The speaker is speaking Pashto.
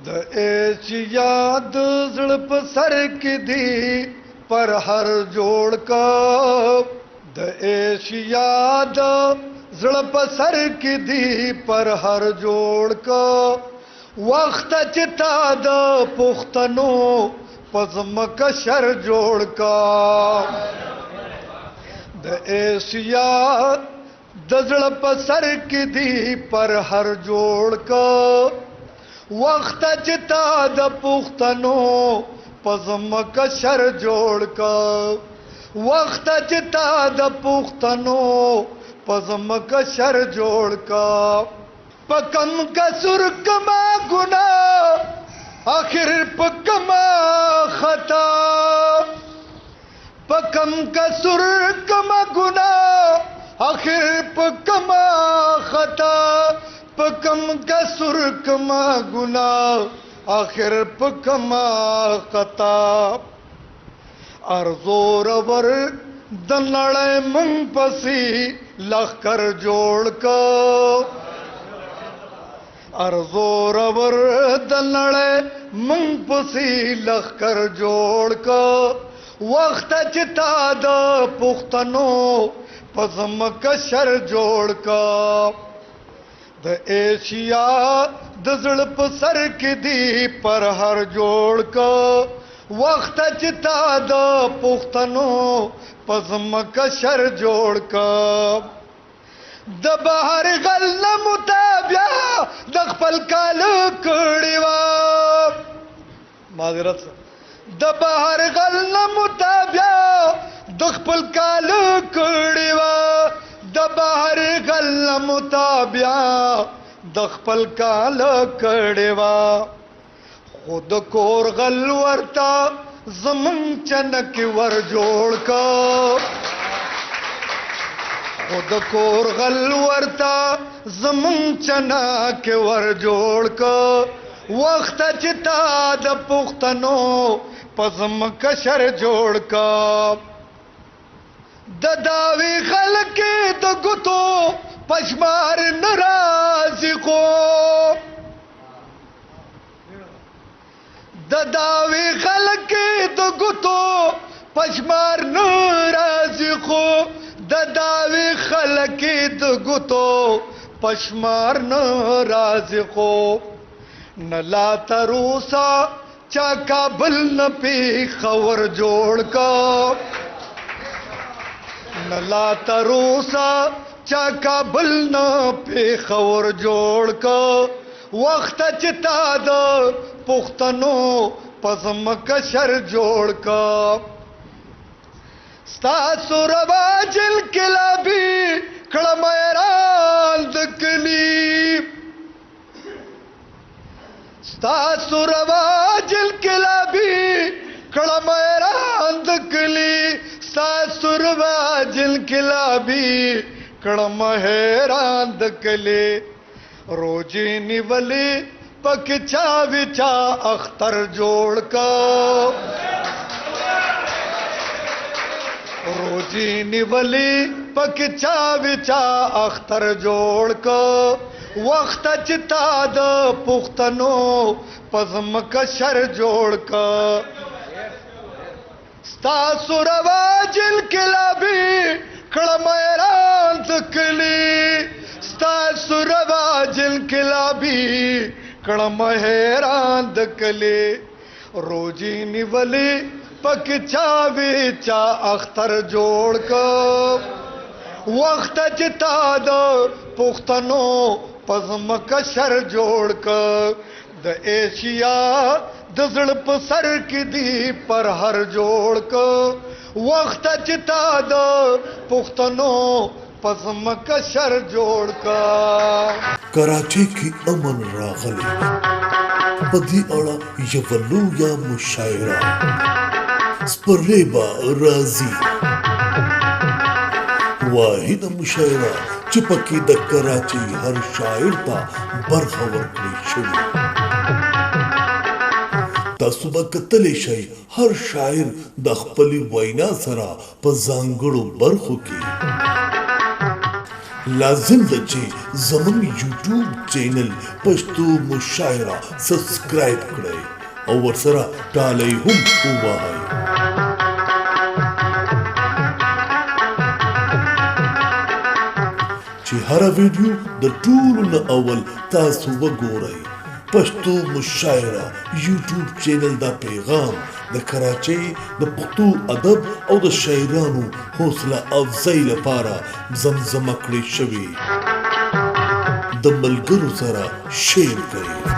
د ایشیا د زړه په سر کې دی پر هر جوړ کا د ایشیا د زړه په سر کې دی پر هر جوړ کا وخت چې تا د پښتنو پزمکه شر جوړ کا د ایشیا د زړه په سر کې دی پر هر جوړ کا وخت چې تا د پښتنو پزمکه شر جوړ کا وخت چې تا د پښتنو پزمکه شر جوړ کا پکم کسر کما گناہ آخر پکما خطا پکم کسر کما گناہ آخر پکما خطا پکم کسر کما گناہ آخر پکما خطا ارزور ور دنړې من پسی لخر جوړ کا ارزور ور دنړې من پسی لخر جوړ کا وخت چې تا د پښتنو پزمکه شر جوړ کا د ایشیا د زړه په سر کې دی پر هر جوړ کا وخت چې تا د پښتنو پزمکه شر جوړ کا د بهر غل متابع د خپل کال کړي وا معذرت د بهر غل متابع د خپل کال کړي وا د بهر غل متابع د خپل کال کړي وا خود کور غل ورتا زمون چنک ور جوړ کا خود کور غل ورتا زمون چنک ور جوړ کا وخت چې تا د پښتنو پزمکه شر جوړ کا د داوی خلک د ګوتو پشمار ناراضی کو د داوی خلک د ګوتو پشمار ناراضی کو د داوی خلک د ګوتو پشمار ناراضی کو نلا تروسا چا کابل نه پیښور جوړ کا نلا تروسا چا کابل نه پیښور جوړ کا وخت چې تا د پښتنو پزمکه شر جوړ کا ستاسو رواج الکلابی کړه مېران د کلی ستاسو رواج الکلابی کړه مېران د کلی ستاسو رواج الکلابی کړه مېران د کلی روزي نیولې پک چا وچا اختر جوړ کا روزي نیولې پک چا وچا اختر جوړ کا وخت چې تا د پښتنو پزمکه شر جوړ کا ستاسو رواج الکلابی کړه مېران د کلی ستاسو رواج الکلابی کړه مېران د کلی روزي نیولې پک چا وچا اختر جوړ کا وخت چې تا د پښتنو پزمکه شر جوړ کا د ایشیا د زړه په سر کې دی پر هر جوړ کا وخت چې تا د پښتنو پزمکه شر جوړ کا کراچۍ کې امن راغلی په دې اړه یو لویه مشاعره سپرلی به راځي واحد مشاعره چې پکې د کراچۍ هر شاعر ته برخه ورکړل شوې تاسو به کتلی شئ هر شاعر د خپلې وینا سره په ځانګړو برخو کې لازم ده چې زموږ یوټیوب چینل پښتو مشاعره سبسکرایب کړئ او ورسره ټالۍ هم ووهئ چې هره ویډیو د ټولو نه اول تاسو وګورئ پښتو مشاعره یوټیوب چینل دا پیغام د کراچۍ د پښتو ادب او د شاعرانو حوصله افزای لپاره زمزمه کړې شوې د ملګرو سره شیر کړئ